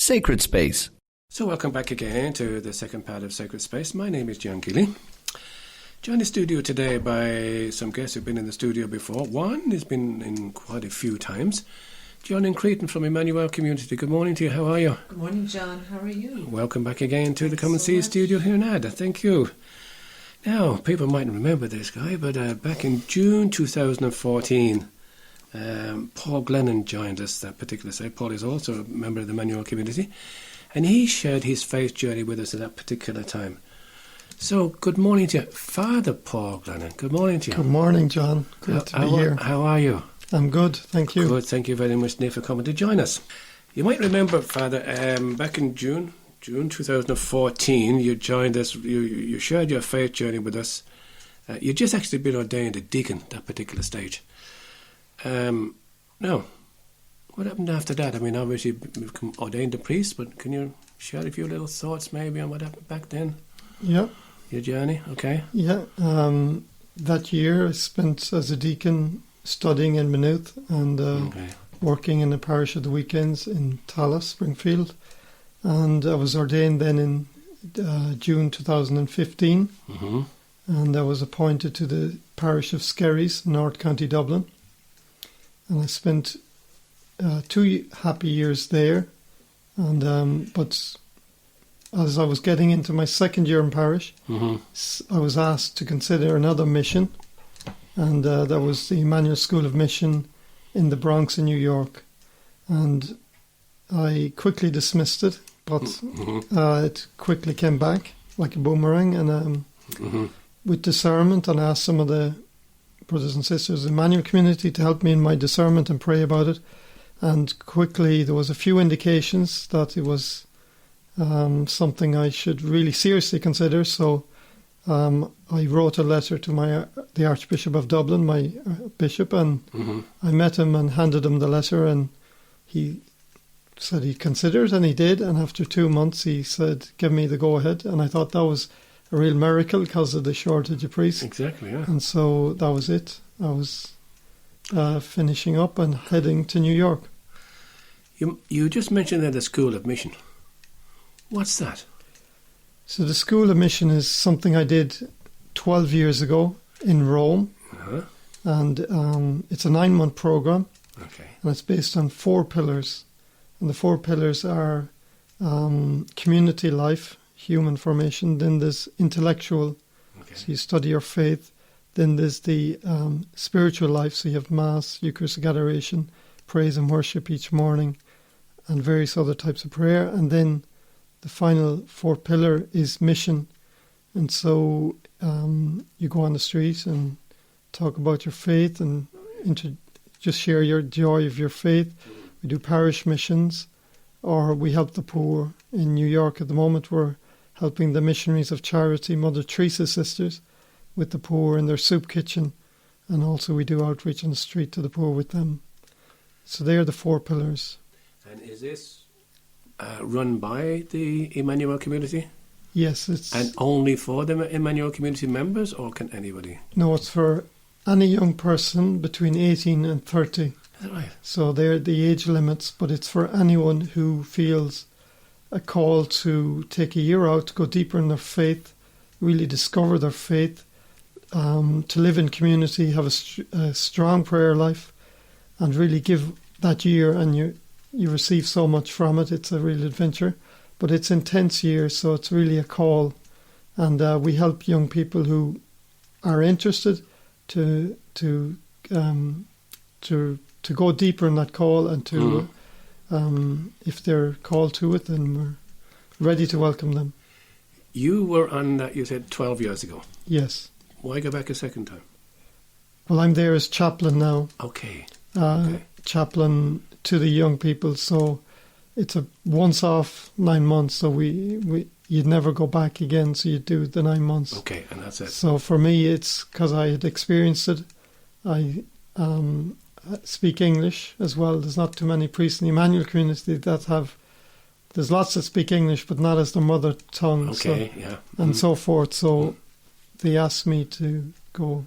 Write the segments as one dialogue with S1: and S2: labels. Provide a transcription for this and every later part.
S1: Sacred Space.
S2: So welcome back again to the second part of Sacred Space. My name is John Keeley. Joined the studio today by some guests who've been in the studio before. One has been in quite a few times. Geraldine Creaton from Emmanuel Community. Good morning to you. How are you?
S3: Good morning, John. How are you?
S2: Welcome back again to the Come and See studio here in Ada. Thank you. Now, people mightn't remember this guy, but back in June 2014, Paul Glennon joined us that particular site. Paul is also a member of the Emmanuel Community, and he shared his faith journey with us at that particular time. So, good morning to you, Father Paul Glennon. Good morning to you.
S4: Good morning, John. Good to be here.
S2: How are you?
S4: I'm good, thank you.
S2: Good, thank you very much, Nick, for coming to join us. You might remember, Father, back in June 2014, you joined us, you shared your faith journey with us. You'd just actually been ordained a deacon at that particular stage. Now, what happened after that? I mean, obviously you've become ordained a priest, but can you share a few little thoughts maybe on what happened back then?
S4: Yeah.
S2: Your journey, okay?
S4: Yeah, that year I spent as a deacon studying in Maynooth and working in the parish of the weekends in Tallaght, Springfield. And I was ordained then in June 2015.
S2: Mm-hmm.
S4: And I was appointed to the parish of Skerries, North County Dublin. And I spent 2 happy years there. And but as I was getting into my second year in parish, I was asked to consider another mission. And that was the Emmanuel School of Mission in the Bronx in New York. And I quickly dismissed it, but it quickly came back like a boomerang. And with discernment, and I asked some of the brothers and sisters in the Emmanuel Community to help me in my discernment and pray about it. And quickly there was a few indications that it was something I should really seriously consider. So I wrote a letter to the Archbishop of Dublin, my bishop, and I met him and handed him the letter, and he said he'd consider it, and he did. And after 2 months he said, give me the go-ahead. And I thought that was a real miracle because of the shortage of priests.
S2: Exactly, yeah.
S4: And so that was it. I was finishing up and heading to New York.
S2: You just mentioned that the School of Mission. What's that?
S4: So the School of Mission is something I did 12 years ago in Rome. And it's a 9-month program.
S2: Okay.
S4: And it's based on 4 pillars. And the 4 pillars are community life, human formation. Then there's intellectual, so you study your faith. Then there's the spiritual life, so you have Mass, Eucharistic adoration, praise and worship each morning, and various other types of prayer. And then the final 4th pillar is mission. And so you go on the street and talk about your faith and just share your joy of your faith. We do parish missions, or we help the poor. In New York at the moment, we're helping the missionaries of charity, Mother Teresa Sisters, with the poor in their soup kitchen. And also we do outreach on the street to the poor with them. So they are the 4 pillars.
S2: And is this run by the Emmanuel Community?
S4: Yes, it's...
S2: And only for the Emmanuel Community members, or can anybody?
S4: No, it's for any young person between 18 and 30.
S2: Is that right?
S4: So they're the age limits, but it's for anyone who feels a call to take a year out, to go deeper in their faith, really discover their faith, to live in community, have a strong prayer life, and really give that year, and you receive so much from it. It's a real adventure, but it's intense year, so it's really a call. And we help young people who are interested to go deeper in that call, and to if they're called to it, then we're ready to welcome them.
S2: You were on that, you said, 12 years ago.
S4: Yes.
S2: Why go back a second time?
S4: Well, I'm there as chaplain now.
S2: Okay.
S4: Chaplain to the young people, so it's a once-off 9 months, so you'd never go back again, so you do the 9 months.
S2: Okay, and that's it.
S4: So for me, it's because I had experienced it. I speak English as well. There's not too many priests in the Emmanuel Community that have... There's lots that speak English, but not as their mother tongue.
S2: Okay,
S4: so,
S2: yeah.
S4: And so forth, so they asked me to go.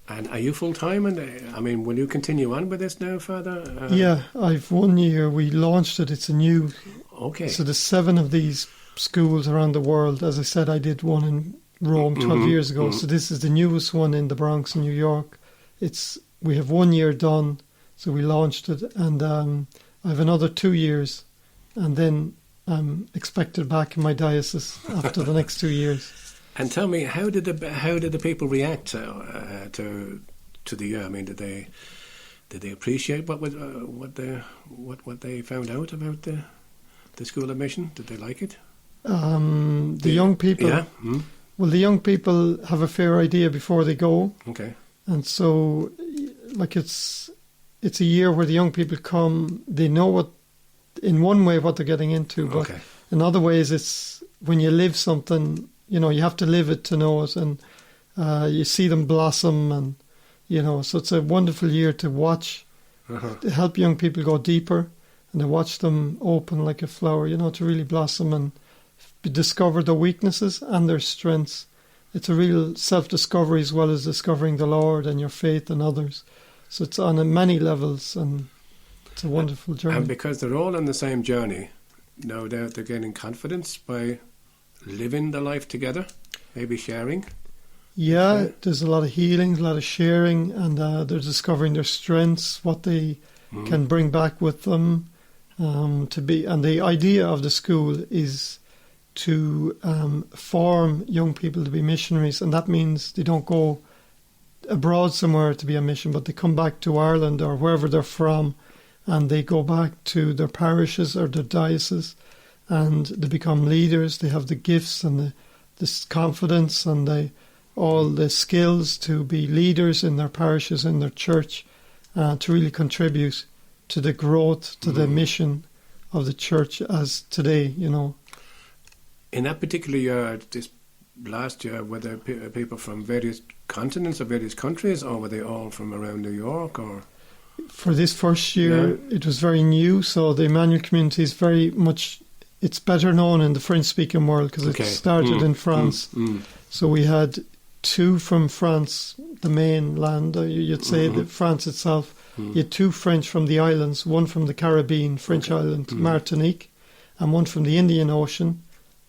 S2: And are you full-time? And I mean, will you continue on with this now, Father?
S4: Yeah, I've 1 year. We launched it. It's a new
S2: Okay.
S4: So there's 7 of these schools around the world. As I said, I did one in Rome 12 years ago. So this is the newest one in the Bronx in New York. We have 1 year done, so we launched it, and I have another 2 years, and then I'm expected back in my diocese after the next 2 years.
S2: And tell me, how did the people react to the year? I mean, did they appreciate what they found out about the School of Mission? Did they like it?
S4: The young people.
S2: Yeah.
S4: Well, the young people have a fair idea before they go.
S2: Okay.
S4: And so, like, it's a year where the young people come, they know in one way what they're getting into, but in other ways it's when you live something, you have to live it to know it, and you see them blossom, and, so it's a wonderful year to watch, to help young people go deeper, and to watch them open like a flower, to really blossom and discover their weaknesses and their strengths. It's a real self-discovery as well as discovering the Lord and your faith in others. So it's on many levels, and it's a wonderful journey.
S2: And because they're all on the same journey, no doubt they're gaining confidence by living the life together, maybe sharing.
S4: Yeah, there's a lot of healing, a lot of sharing, and they're discovering their strengths, what they can bring back with them to be. And the idea of the school is to form young people to be missionaries, and that means they don't go abroad somewhere to be a mission, but they come back to Ireland or wherever they're from, and they go back to their parishes or their dioceses, and they become leaders. They have the gifts and the confidence and all the skills to be leaders in their parishes, in their church, to really contribute to the growth, to the mission of the church as today,
S2: In that particular year, this last year, were there people from various continents or various countries, or were they all from around New York? Or
S4: for this first year, it was very new. So the Emmanuel Community is very much, it's better known in the French-speaking world because it started in France. So we had 2 from France, the mainland, you'd say that France itself. You had 2 French from the islands, 1 from the Caribbean, French island, Martinique, and 1 from the Indian Ocean,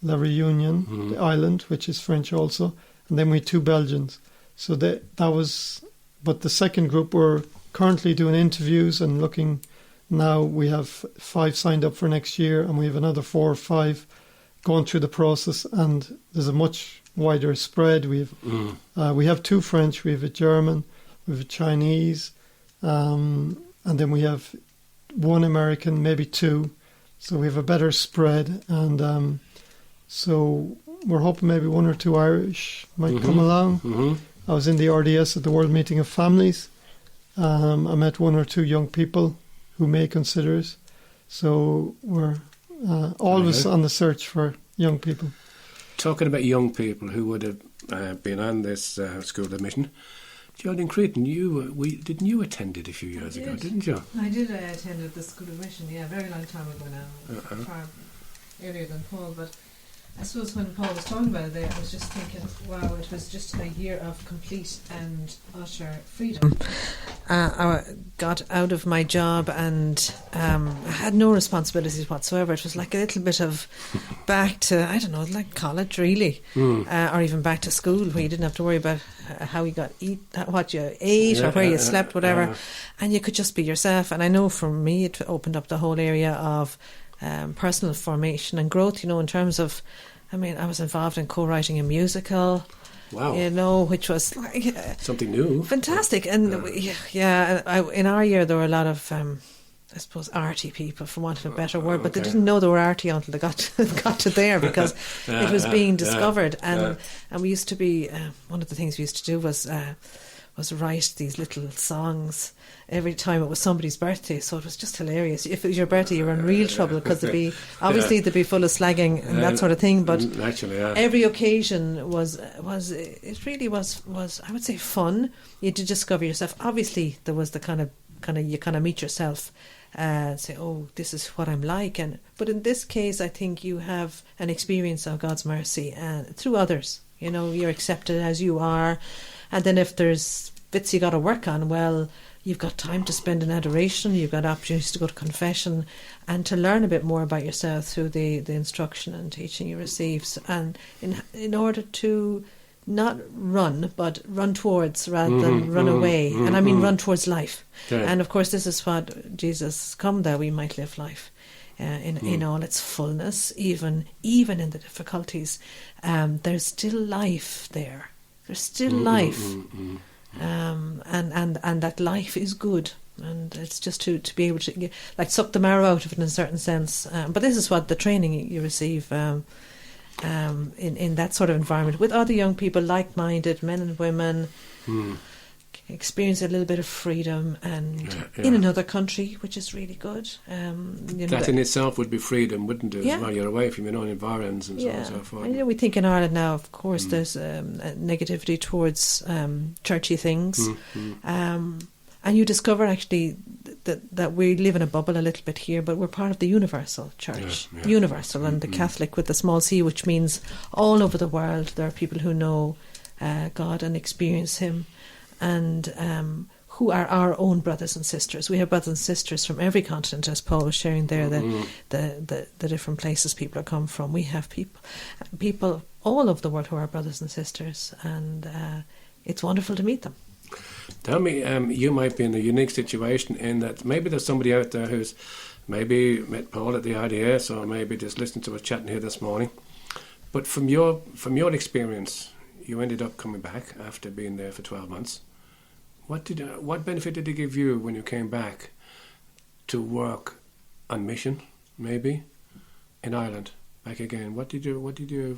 S4: La Réunion, the island, which is French also, and then we had 2 Belgians. So that was, but the second group were currently doing interviews and looking. Now we have 5 signed up for next year, and we have another 4 or 5 going through the process, and there's a much wider spread. We have 2 French, we have a German, we have a Chinese, and then we have 1 American, maybe 2. So we have a better spread, and so we're hoping maybe 1 or 2 Irish might come along. I was in the RDS at the World Meeting of Families. I met 1 or 2 young people who may consider it. So we're always on the search for young people.
S2: Talking about young people who would have been on this School of Mission, Geraldine Creaton, didn't you attend it a few years ago, didn't you?
S3: I did. I attended the School of Mission, a very long time ago now, far earlier than Paul. But I suppose when Paul was talking about it there, I was just thinking, wow, it was just a year of complete and utter freedom. I got out of my job and I had no responsibilities whatsoever. It was like a little bit of back to, I don't know, like college really, or even back to school where you didn't have to worry about how you what you ate or where you slept, whatever, and you could just be yourself. And I know for me it opened up the whole area of personal formation and growth, in terms of, I was involved in co-writing a musical. Wow. Which was like
S2: something new.
S3: Fantastic. And in our year there were a lot of I suppose arty people, for want of a better word, but they didn't know they were arty until they got to there, because it was being discovered. And we used to be one of the things we used to do was write these little songs every time it was somebody's birthday. So it was just hilarious. If it was your birthday, you were in real trouble, because they'd be full of slagging and that sort of thing. But
S2: actually,
S3: every occasion was I would say fun. You had to discover yourself. Obviously, there was the kind of you meet yourself and say, oh, this is what I'm like. But in this case, I think you have an experience of God's mercy and through others. You're accepted as you are. And then if there's bits you got to work on, well, You've got time to spend in adoration. You've got opportunities to go to confession and to learn a bit more about yourself through the instruction and teaching you receive. And in order to not run, but run towards rather than run away. And I mean run towards life. Okay. And of course, this is what Jesus come that we might live life in all its fullness, even in the difficulties. There's still life there. There's still life. And that life is good. And it's just to be able to suck the marrow out of it in a certain sense. But this is what the training you receive in that sort of environment with other young people, like-minded men and women, experience a little bit of freedom and in another country, which is really good.
S2: That in itself would be freedom, wouldn't it? While you're away from your own environs and so on and so forth.
S3: And, we think in Ireland now, of course, there's a negativity towards churchy things. And you discover actually that we live in a bubble a little bit here, but we're part of the universal church. Universal, and the Catholic with the small c, which means all over the world there are people who know God and experience Him, and who are our own brothers and sisters. We have brothers and sisters from every continent, as Paul was sharing there, the different places people have come from. We have people all over the world who are brothers and sisters, and it's wonderful to meet them.
S2: Tell me, you might be in a unique situation in that maybe there's somebody out there who's maybe met Paul at the IDS or maybe just listened to us chatting here this morning. But from your experience, you ended up coming back after being there for 12 months. What benefit did it give you when you came back to work on mission, maybe, in Ireland? Back again. What did you?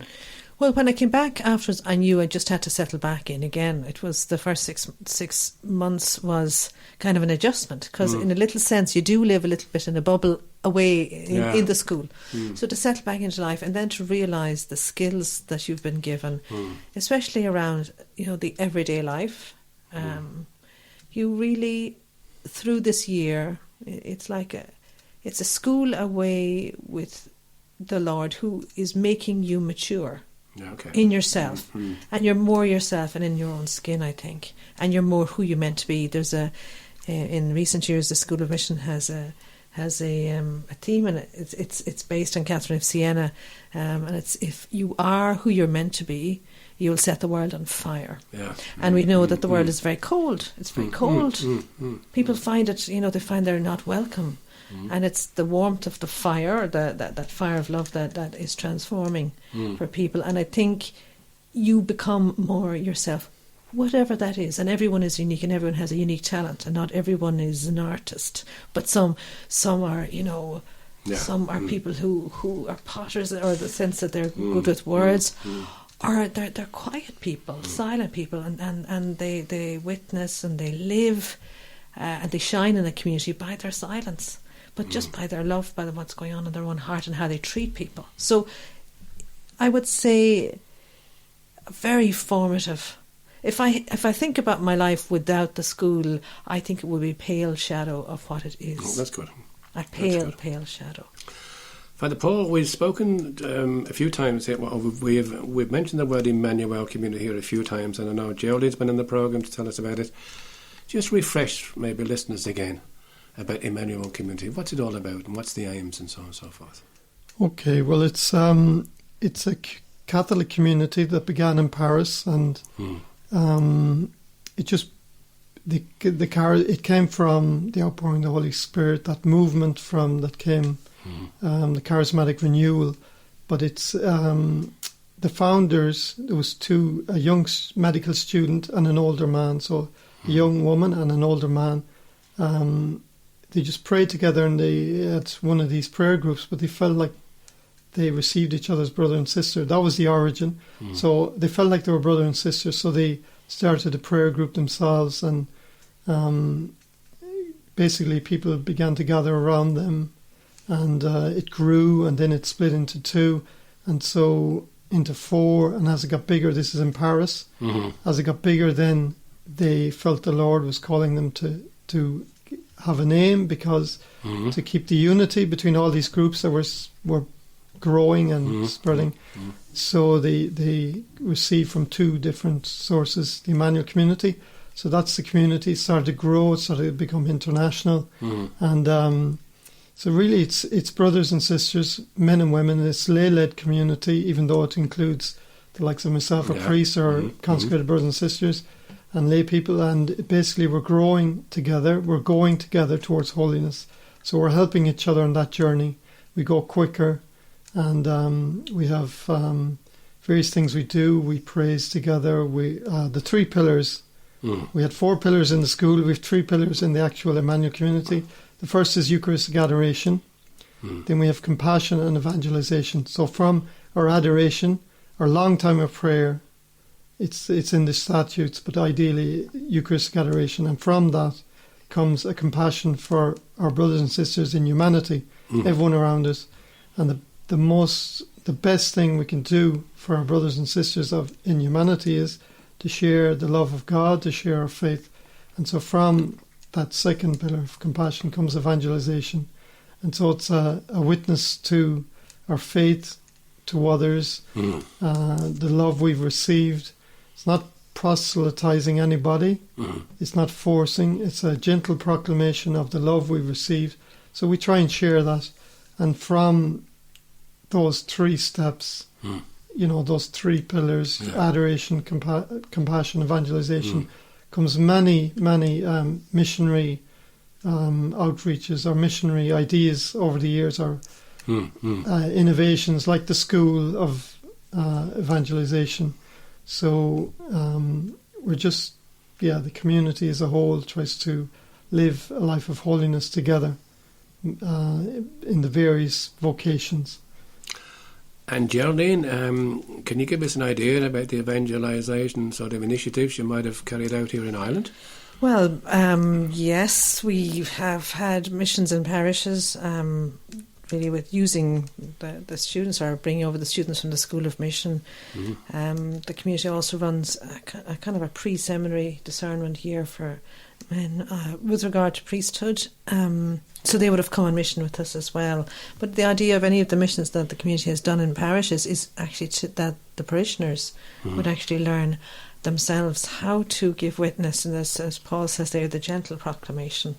S3: Well, when I came back afterwards, I knew I just had to settle back in again. It was the first six months was kind of an adjustment, because in a little sense you do live a little bit in a bubble away in the school. So to settle back into life and then to realise the skills that you've been given, especially around the everyday life. You really, through this year, it's a school away with the Lord, who is making you mature in yourself, and you're more yourself and in your own skin, I think, and you're more who you're meant to be. There's in recent years the School of Mission has a theme, and it's based on Catherine of Siena, and it's, if you are who you're meant to be, you will set the world on fire. And we know that the world is very cold. It's very cold. People find it, they find they're not welcome. And it's the warmth of the fire, that fire of love that is transforming for people. And I think you become more yourself, whatever that is. And everyone is unique, and everyone has a unique talent, and not everyone is an artist. But some are, some are people who are potters, or the sense that they're good with words. Or they're quiet people, silent people, and they witness and they live and they shine in the community by their silence, but just by their love, by what's going on in their own heart and how they treat people. So I would say very formative. If I think about my life without the school, I think it would be a pale shadow of what it is.
S2: Oh, that's good.
S3: A pale shadow.
S2: Father Paul, we've spoken a few times here. Well, we've mentioned the word Emmanuel Community here a few times, and I know Geraldine's been in the programme to tell us about it. Just refresh maybe listeners again about Emmanuel Community. What's it all about, and what's the aims, and so on and so forth? Okay, well, it's a Catholic community that began in Paris, and it came from the outpouring of the Holy Spirit, that movement that came. The charismatic renewal, but it's the founders. There was a young medical student and an older man. So a young woman and an older man. They just prayed together, and they had one of these prayer groups. But they felt like they received each other's brother and sister. That was the origin. So they felt like they were brother and sister. So they started a prayer group themselves, and basically people began to gather around them. And it grew, and then it split into 2, and so into 4. And as it got bigger, this is in Paris. As it got bigger, then they felt the Lord was calling them to have a name, because to keep the unity between all these groups that were growing and spreading. So they received from 2 different sources the Emmanuel Community.
S4: So that's the community. It started to grow, it started to become international. And so really it's brothers and sisters, men and women. It's lay-led community, even though it includes the likes of myself, or priests, or consecrated brothers and sisters, and lay people. And basically we're growing together. We're going together towards holiness. So we're helping each other on that journey. We go quicker, and we have various things we do. We praise together. The 3 pillars. We had 4 pillars in the school. We have 3 pillars in the actual Emmanuel community. The first is Eucharistic adoration. Then we have compassion and evangelization. So from our adoration, our long time of prayer, it's in the statutes, but ideally Eucharistic adoration. And from that comes a compassion for our brothers and sisters in humanity, everyone around us. And the best thing we can do for our brothers and sisters in humanity is to share the love of God, to share our faith. And so from that second pillar of compassion comes evangelization. And so it's a witness to our faith, to others, the love we've received. It's not proselytizing anybody. It's not forcing. It's a gentle proclamation of the love we've received. So we try and share that. And from those 3 steps, those 3 pillars, adoration, compassion, evangelization, comes many missionary outreaches or missionary ideas over the years, or innovations like the School of Evangelization. So we're just, the community as a whole tries to live a life of holiness together in the various vocations.
S2: And Geraldine, can you give us an idea about the evangelisation sort of initiatives you might have carried out here in Ireland?
S3: Well, yes, we have had missions in parishes, really with using the students, or bringing over the students from the School of Mission. The community also runs a kind of a pre-seminary discernment year for men with regard to priesthood. So they would have come on mission with us as well. But the idea of any of the missions that the community has done in parishes is actually that the parishioners would actually learn themselves how to give witness. And as Paul says there, the gentle proclamation.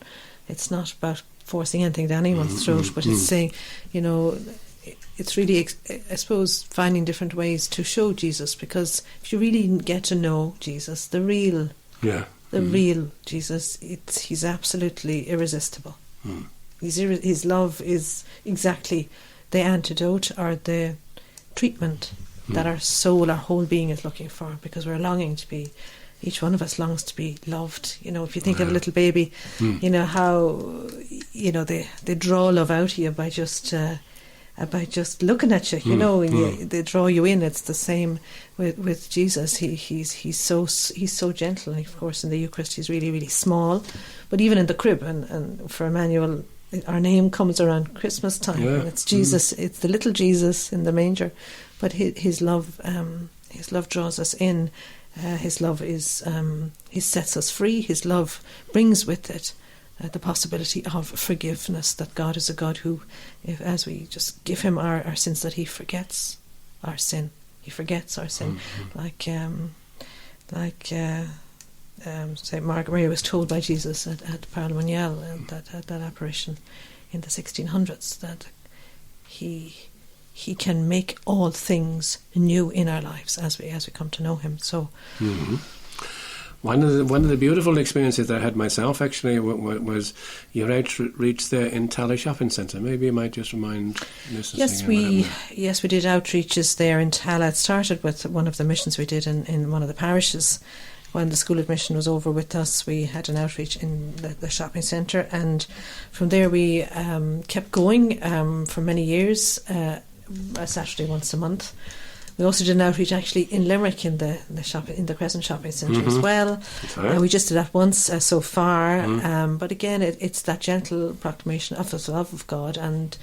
S3: It's not about forcing anything down anyone's throat, but it's saying, it's really, I suppose, finding different ways to show Jesus. Because if you really get to know Jesus, the real Jesus, he's absolutely irresistible. His love is exactly the antidote, or the treatment that our soul, our whole being is looking for, because we're longing to be, each one of us longs to be loved. If you think of a little baby, how, they draw love out of you by just looking at you, and they draw you in. It's the same with Jesus. He's so gentle. And of course, in the Eucharist, he's really, really small. But even in the crib, and for Emmanuel, our name comes around Christmas time, and it's Jesus. It's the little Jesus in the manger. But his love draws us in. His love is he sets us free. His love brings with it the possibility of forgiveness, that God is a God who, as we just give him our sins, that he forgets our sin. He forgets our sin. Like St. Margaret Mary was told by Jesus at Parlemonial, that apparition in the 1600s, that he can make all things new in our lives as we come to know him. So
S2: one of the beautiful experiences that I had myself actually was your outreach there in Tala Shopping Centre. Maybe you might just remind listeners.
S3: Yes, we did outreaches there in Tala. It started with one of the missions we did in one of the parishes. When the School of Mission was over with us, we had an outreach in the shopping centre, and from there we kept going for many years, a Saturday once a month. We also did an outreach actually in Limerick in the Crescent Shopping Centre as well. We just did that once so far, but again it's that gentle proclamation of the love of God, and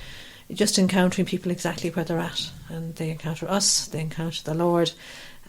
S3: just encountering people exactly where they're at, and they encounter us, they encounter the Lord.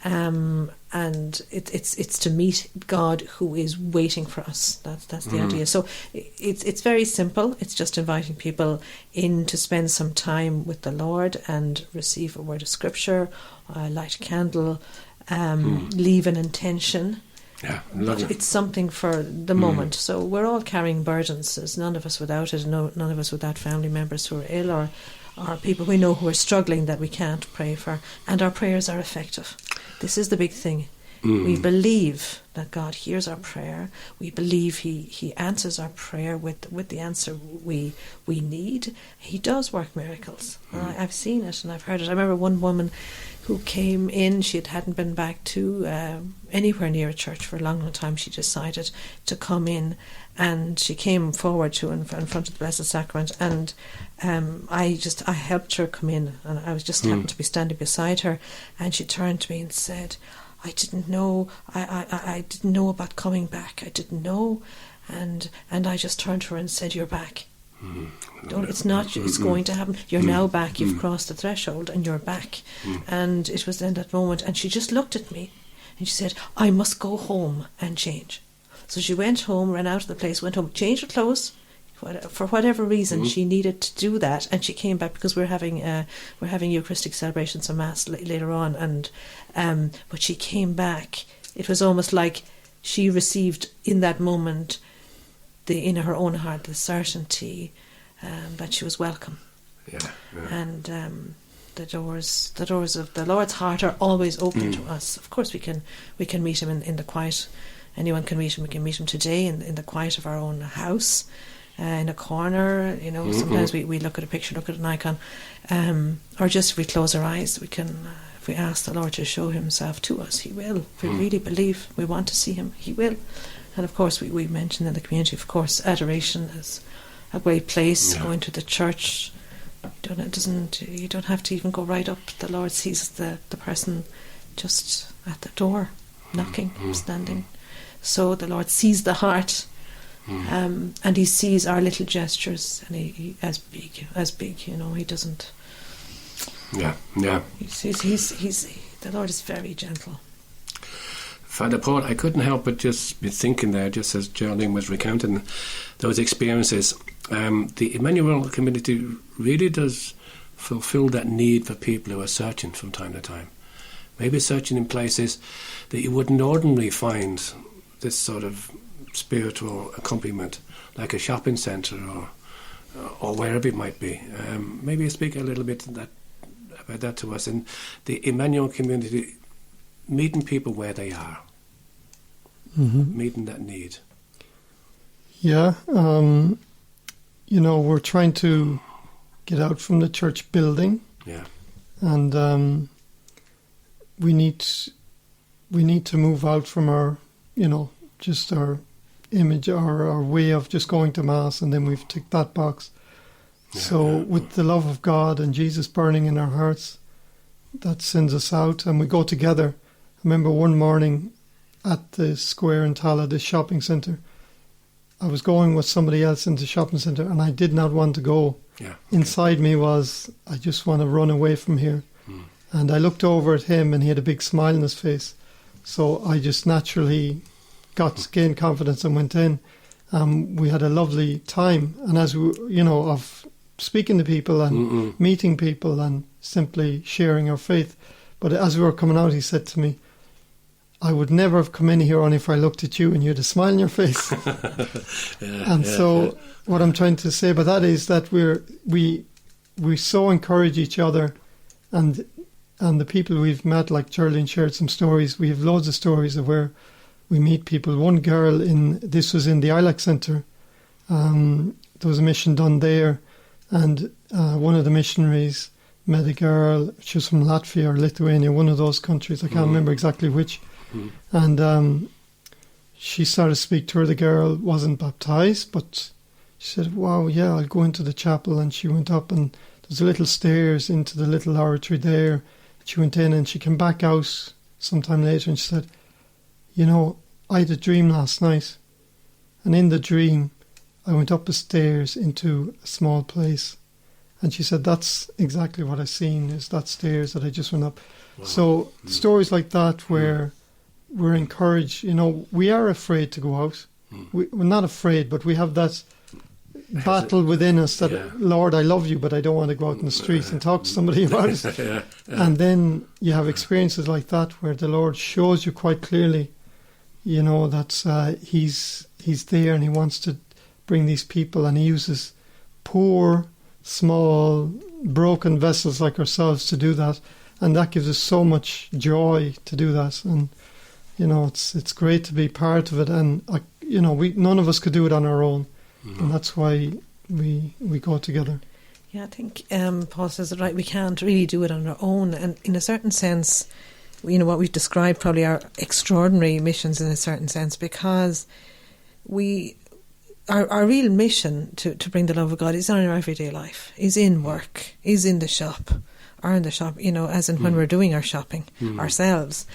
S3: And it's to meet God who is waiting for us. That's the idea. So it's very simple. It's just inviting people in to spend some time with the Lord and receive a word of scripture, light a candle, leave an intention,
S2: Yeah,
S3: but it's something for the moment. So we're all carrying burdens. There's none of us without it. None of us without family members who are ill or people we know who are struggling that we can't pray for. And our prayers are effective. This is the big thing. We believe that God hears our prayer. We believe He answers our prayer with the answer we need. He does work miracles. I've seen it and I've heard it. I remember one woman who came in. She hadn't been back to anywhere near a church for a long, long time. She decided to come in, and she came forward in front of the Blessed Sacrament, and I helped her come in, and I was just happened to be standing beside her, and she turned to me and said, I didn't know. I didn't know about coming back. I didn't know, and I just turned to her and said, "You're back. It's not. It's going to happen. You're now back. You've crossed the threshold, and you're back." And it was in that moment, and she just looked at me, and she said, "I must go home and change." So she went home, ran out of the place, went home, changed her clothes. For whatever reason, she needed to do that, and she came back because we're having Eucharistic celebrations of Mass later on, and but she came back. It was almost like she received in that moment, in her own heart, the certainty that she was welcome.
S2: Yeah.
S3: And the doors of the Lord's heart are always open to us. Of course, we can meet Him in the quiet. Anyone can meet Him. We can meet Him today in the quiet of our own house. In a corner, sometimes we look at a picture, look at an icon, or just if we close our eyes, we can, if we ask the Lord to show Himself to us, He will. If we really believe we want to see Him, He will. And of course, we mentioned in the community, of course, adoration is a great place. Going to the church, you don't have to even go right up. The Lord sees the person just at the door, knocking, standing. So the Lord sees the heart. And He sees our little gestures, and he as big, He doesn't.
S2: Yeah.
S3: He's the Lord is very gentle.
S2: Father Paul, I couldn't help but just be thinking there, just as Geraldine was recounting those experiences. The Emmanuel Community really does fulfill that need for people who are searching from time to time. Maybe searching in places that you wouldn't ordinarily find this sort of spiritual accompaniment, like a shopping centre or wherever it might be. Maybe you speak a little bit about that to us. In the Emmanuel Community, meeting people where they are, meeting that need.
S4: Yeah, we're trying to get out from the church building.
S2: Yeah,
S4: and we need to move out from our, just our image, our way of just going to Mass, and then we've ticked that box. With the love of God and Jesus burning in our hearts, that sends us out, and we go together. I remember one morning at the square in Tala, the shopping centre, I was going with somebody else into the shopping centre, and I did not want to go. Inside me was, I just want to run away from here. And I looked over at him, and he had a big smile on his face. So I just naturally gained confidence and went in. We had a lovely time, and as we, of speaking to people and meeting people and simply sharing our faith. But as we were coming out, he said to me, "I would never have come in here only if I looked at you and you had a smile on your face." What I'm trying to say about that is that we so encourage each other, and the people we've met, like Geraldine shared some stories. We have loads of stories of where we meet people. One girl this was in the ILAC Centre. There was a mission done there, and one of the missionaries met a girl. She was from Latvia or Lithuania, one of those countries. I can't remember exactly which. And she started to speak to her. The girl wasn't baptised, but she said, "Wow, yeah, I'll go into the chapel." And she went up, and there's a little stairs into the little oratory there. She went in, and she came back out sometime later, and she said, "I had a dream last night, and in the dream I went up the stairs into a small place." And she said, "That's exactly what I seen, is that stairs that I just went up." Wow. So stories like that where we're encouraged, we are afraid to go out. We're not afraid, but we have that battle within us that, "Lord, I love you, but I don't want to go out in the street and talk to somebody about it." And then you have experiences like that where the Lord shows you quite clearly, you know, that he's there and he wants to bring these people, and he uses poor, small, broken vessels like ourselves to do that, and that gives us so much joy to do that. And you know, it's great to be part of it, and you know, none of us could do it on our own, and that's why we go together.
S3: Yeah, I think Paul says it right. We can't really do it on our own, and in a certain sense, you know, what we've described probably are extraordinary missions in a certain sense, because our real mission to bring the love of God is in our everyday life, is in work, is in the shop, or in the shop, you know, as in when we're doing our shopping ourselves,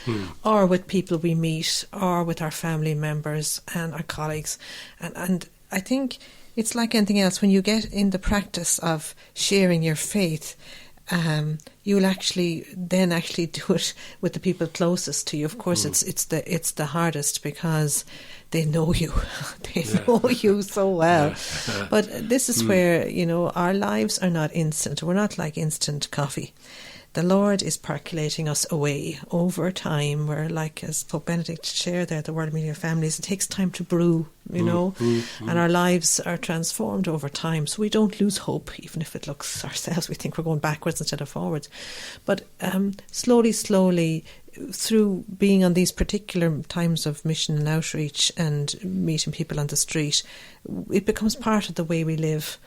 S3: or with people we meet, or with our family members and our colleagues. And I think it's like anything else. When you get in the practice of sharing your faith, you'll actually do it with the people closest to you. Of course, it's the hardest, because they know you. They know you so well. But this is where, you know, our lives are not instant. We're not like instant coffee. The Lord is percolating us away over time. We're like, as Pope Benedict shared there at the World Meeting of Families, it takes time to brew, you know, and our lives are transformed over time. So we don't lose hope, even if it looks ourselves, we think we're going backwards instead of forwards. But slowly, through being on these particular times of mission and outreach and meeting people on the street, it becomes part of the way we live.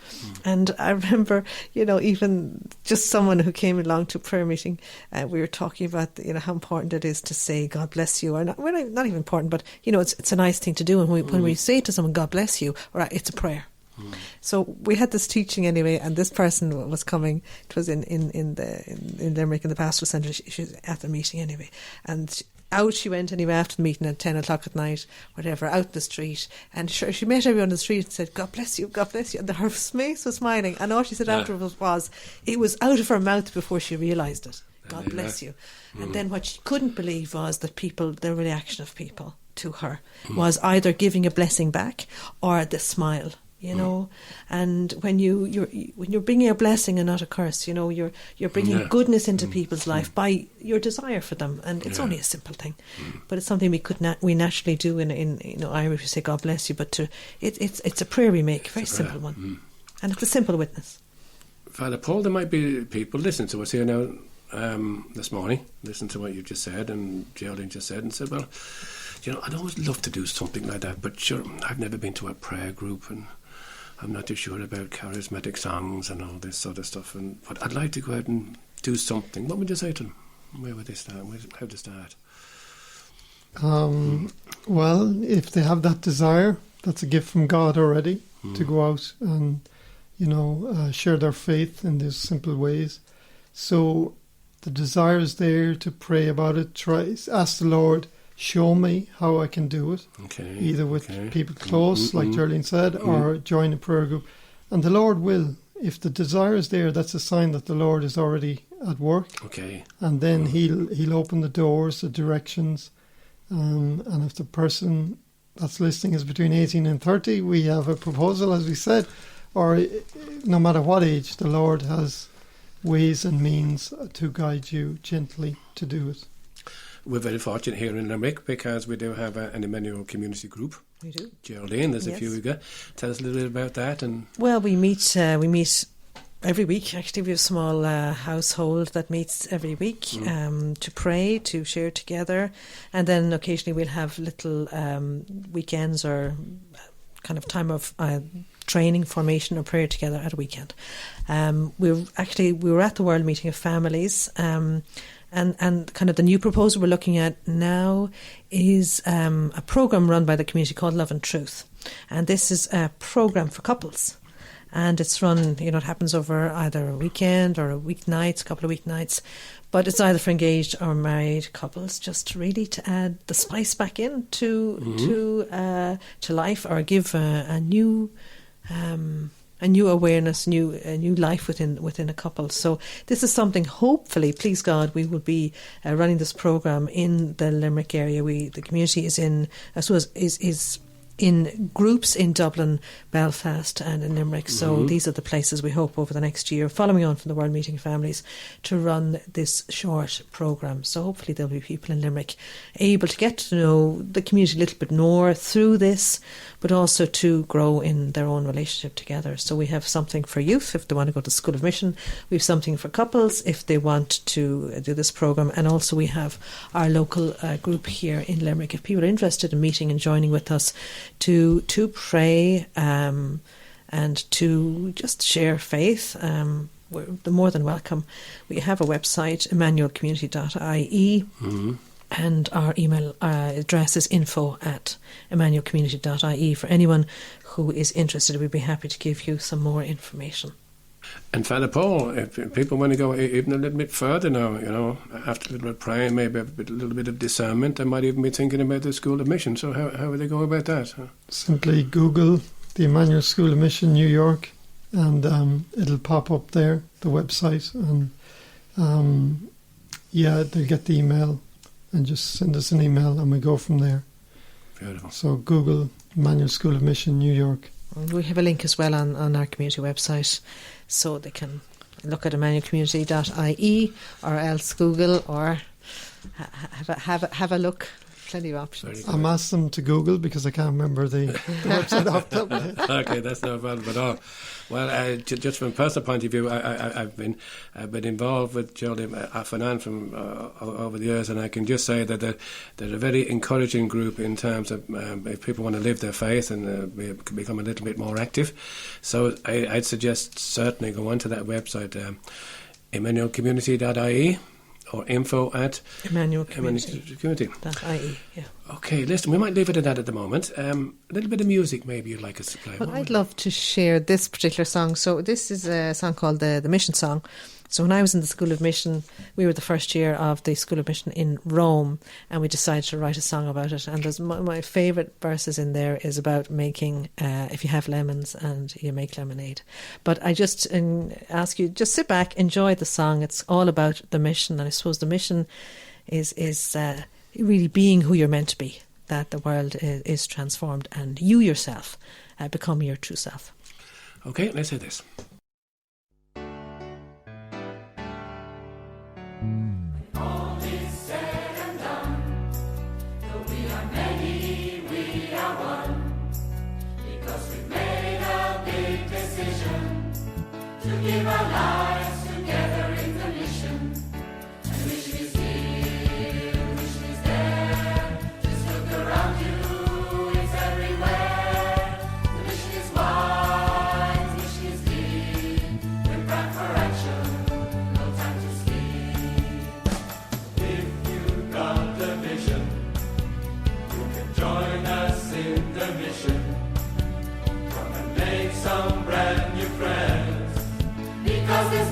S3: And I remember, you know, even just someone who came along to a prayer meeting, we were talking about, you know, how important it is to say God bless you, or not even important, but you know, it's a nice thing to do. And when we say to someone God bless you, all right, it's a prayer. So we had this teaching anyway, and this person was coming. It was in Limerick in the pastoral centre. She was at the meeting anyway, and out she went anyway after the meeting at 10 o'clock at night, whatever, out in the street, and she met everyone on the street and said, God bless you, God bless you, and her face was smiling, and all she said afterwards was, it was out of her mouth before she realised it. God bless you. And then what she couldn't believe was that the reaction of people to her was either giving a blessing back or the smile. You know, and when you're bringing a blessing and not a curse, you know, you're bringing goodness into people's life by your desire for them, and it's only a simple thing, but it's something we naturally do in you know, Irish we say God bless you, but it's a prayer we make, a very simple one, and it's a simple witness.
S2: Father Paul, there might be people listening to us here now this morning, listen to what you just said and Geraldine just said, and said, well, you know, I'd always love to do something like that, but sure, I've never been to a prayer group, and I'm not too sure about charismatic songs and all this sort of stuff, but I'd like to go out and do something. What would you say to them? Where would they start? How to start?
S4: Well, if they have that desire, that's a gift from God already, to go out and, you know, share their faith in these simple ways. So the desire is there to pray about it. Ask the Lord, show me how I can do it, either with people close, like Geraldine said, or join a prayer group. And the Lord will. If the desire is there, that's a sign that the Lord is already at work. And then He'll open the doors, the directions. And if the person that's listening is between 18 and 30, we have a proposal, as we said. Or no matter what age, the Lord has ways and means to guide you gently to do it.
S2: We're very fortunate here in Limerick because we do have an Emmanuel Community group.
S3: We do.
S2: Geraldine, there's a few we got. Tell us a little bit about that.
S3: Well, we meet every week. Actually, we have a small household that meets every week to pray, to share together, and then occasionally we'll have little weekends or kind of time of training, formation or prayer together at a weekend. We were at the World Meeting of Families, and kind of the new proposal we're looking at now is a programme run by the community called Love and Truth. And this is a programme for couples. And it's run, you know, it happens over either a weekend or a couple of weeknights. But it's either for engaged or married couples, just really to add the spice back in to life, or give a new awareness, a new life within a couple. So this is something, hopefully, please God, we will be running this programme in the Limerick area. The community is in, I suppose, is in groups in Dublin, Belfast and in Limerick. So these are the places we hope over the next year, following on from the World Meeting of Families, to run this short programme. So hopefully there'll be people in Limerick able to get to know the community a little bit more through this, but also to grow in their own relationship together. So we have something for youth if they want to go to the School of Mission. We have something for couples if they want to do this programme. And also we have our local group here in Limerick. If people are interested in meeting and joining with us to pray and to just share faith, we're more than welcome. We have a website, emmanuelcommunity.ie, and our email address is info@emmanuelcommunity.ie. For anyone who is interested, we'd be happy to give you some more information.
S2: And Father Paul, if people want to go even a little bit further now, after a little bit of praying, maybe a little bit of discernment, they might even be thinking about the School of Mission. So how would they go about that?
S4: Simply Google the Emmanuel School of Mission, New York, and it'll pop up there, the website, and they'll get the email and just send us an email and we go from there.
S2: Beautiful.
S4: So Google Emmanuel School of Mission, New York.
S3: And we have a link as well on our community website, so they can look at emmanuelcommunity.ie or else Google or have a look. Plenty of options.
S4: I'm asked them to Google because I can't remember the website off the top of my head.
S2: Okay, that's no problem at all. Well, just from a personal point of view, I've been involved with Geraldine off and on from over the years, and I can just say that they're a very encouraging group in terms of if people want to live their faith and become a little bit more active. So I'd suggest certainly go onto that website, emmanuelcommunity.ie. or info@emmanuelcommunity.ie.
S3: Yeah.
S2: Okay, listen, we might leave it at that at the moment. A little bit of music maybe you'd like us to play.
S3: Well, I'd love to share this particular song. So this is a song called the Mission Song. So when I was in the School of Mission, we were the first year of the School of Mission in Rome, and we decided to write a song about it. And there's my favourite verses in there is about making, if you have lemons and you make lemonade. But I just ask you, just sit back, enjoy the song. It's all about the mission, and I suppose the mission is really being who you're meant to be, that the world is transformed and you yourself become your true self.
S2: Okay, let's hear this.
S1: All is said and done. Though we are many, we are one. Because we've made a big decision to give our lives together in the mission. And the mission is here, the mission is there. Just look around you, it's everywhere. The mission is wide, the mission is deep. We're back for action, no time to sleep. If you've got the vision, you can join us in the mission. Come and make some brand new friends, because this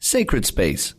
S5: Sacred Space,